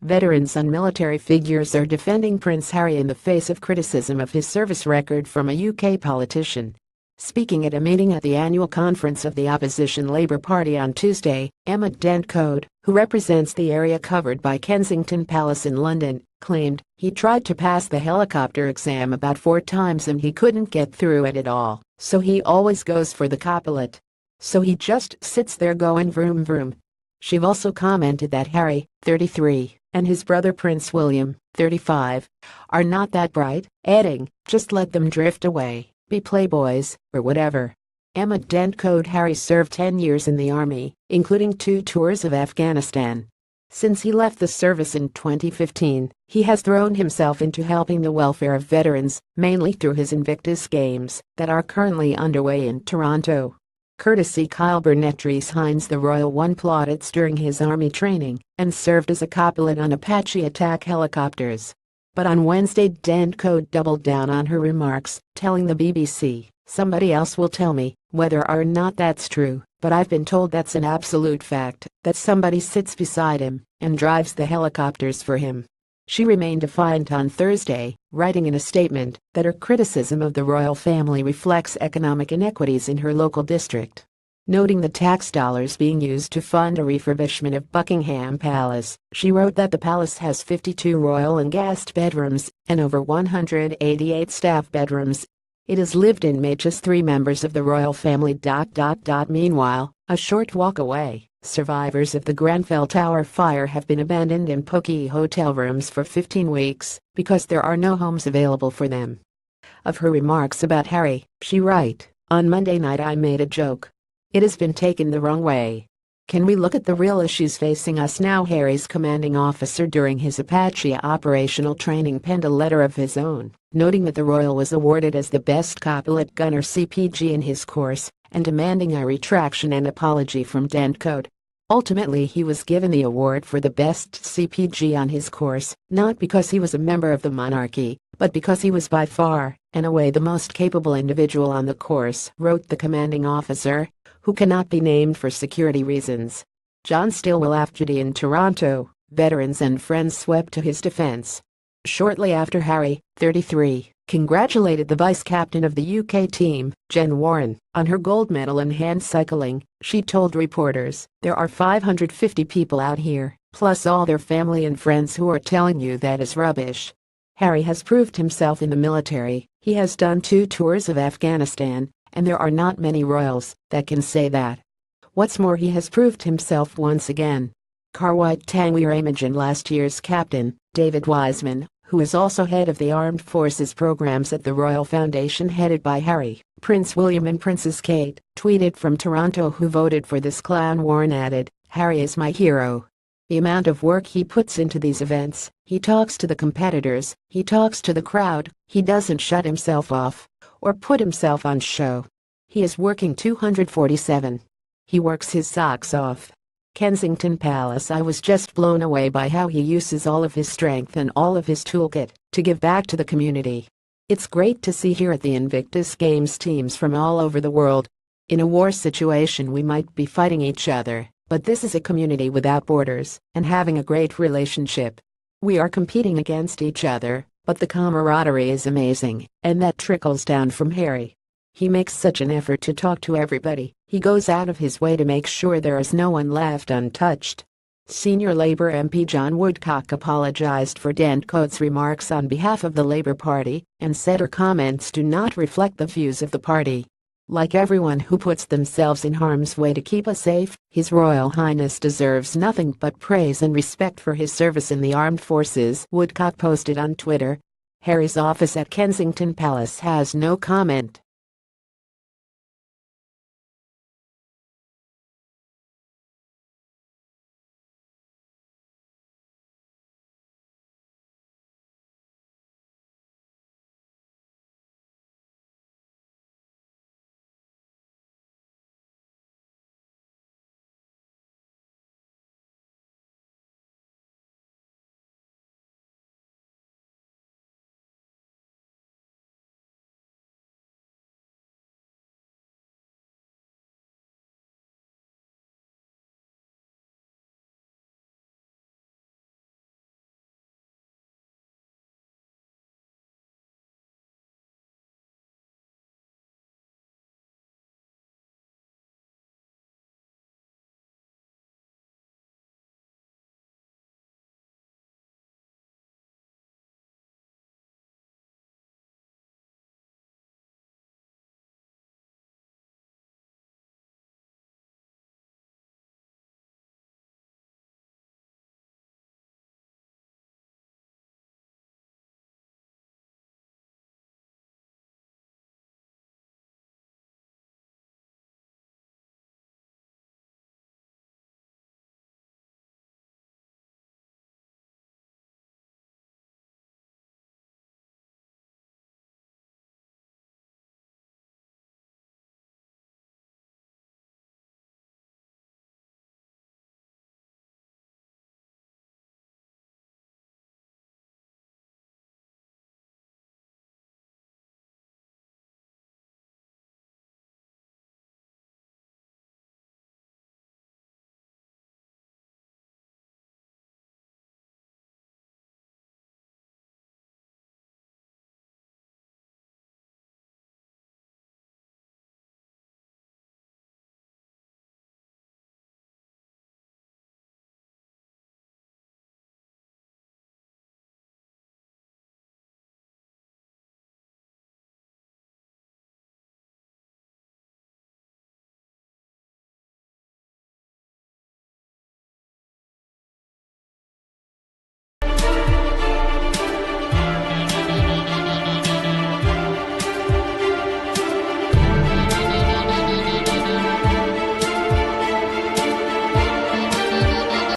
Veterans and military figures are defending Prince Harry in the face of criticism of his service record from a UK politician. Speaking at a meeting at the annual conference of the opposition Labour Party on Tuesday, Emma Dent-Code, who represents the area covered by Kensington Palace in London, claimed he tried to pass the helicopter exam about 4 times and he couldn't get through it at all, so he always goes for the copilot. So he just sits there going vroom vroom. She also commented that Harry, 33, and his brother Prince William, 35, are not that bright, adding, just let them drift away, be playboys, or whatever. Emma Dent-Code Harry served 10 years in the army, including 2 tours of Afghanistan. Since he left the service in 2015, he has thrown himself into helping the welfare of veterans, mainly through his Invictus Games that are currently underway in Toronto. Courtesy Kyle Burnett signs the Royal One plaudits during his army training and served as a copilot on Apache attack helicopters. But on Wednesday Dent-Code doubled down on her remarks, telling the BBC, "Somebody else will tell me whether or not that's true, but I've been told that's an absolute fact, that somebody sits beside him and drives the helicopters for him." She remained defiant on Thursday, writing in a statement that her criticism of the royal family reflects economic inequities in her local district. Noting the tax dollars being used to fund a refurbishment of Buckingham Palace, she wrote that the palace has 52 royal and guest bedrooms and over 188 staff bedrooms. It is lived in by just 3 members of the royal family. Meanwhile, a short walk away, survivors of the Grenfell Tower fire have been abandoned in pokey hotel rooms for 15 weeks because there are no homes available for them. Of her remarks about Harry, she wrote, "On Monday night I made a joke. It has been taken the wrong way. Can we look at the real issues facing us now?" Harry's commanding officer during his Apache operational training penned a letter of his own, noting that the Royal was awarded as the best copilot gunner CPG in his course and demanding a retraction and apology from Dent-Code. Ultimately, he was given the award for the best CPG on his course, not because he was a member of the monarchy, but because he was by far and away the most capable individual on the course, wrote the commanding officer, who cannot be named for security reasons. John Stillwell after in Toronto, veterans and friends swept to his defense. Shortly after Harry, 33, congratulated the vice-captain of the UK team, Jen Warren, on her gold medal in hand cycling, she told reporters, "There are 550 people out here, plus all their family and friends who are telling you that is rubbish." Harry has proved himself in the military. He has done 2 tours of Afghanistan, and there are not many royals that can say that. What's more, he has proved himself once again. Carwite Tangweer Imogen last year's captain, David Wiseman, who is also head of the Armed Forces programs at the Royal Foundation headed by Harry, Prince William and Princess Kate, tweeted from Toronto who voted for this clown. Warren added, "Harry is my hero. The amount of work he puts into these events, he talks to the competitors, he talks to the crowd, he doesn't shut himself off or put himself on show. He is working 247. He works his socks off." Kensington Palace. "I was just blown away by how he uses all of his strength and all of his toolkit to give back to the community. It's great to see here at the Invictus Games teams from all over the world. In a war situation we might be fighting each other, but this is a community without borders and having a great relationship. We are competing against each other, but the camaraderie is amazing, and that trickles down from Harry. He makes such an effort to talk to everybody. He goes out of his way to make sure there is no one left untouched." Senior Labour MP John Woodcock apologized for Dent-Code's remarks on behalf of the Labour Party and said her comments do not reflect the views of the party. "Like everyone who puts themselves in harm's way to keep us safe, His Royal Highness deserves nothing but praise and respect for his service in the armed forces," Woodcock posted on Twitter. Harry's office at Kensington Palace has no comment.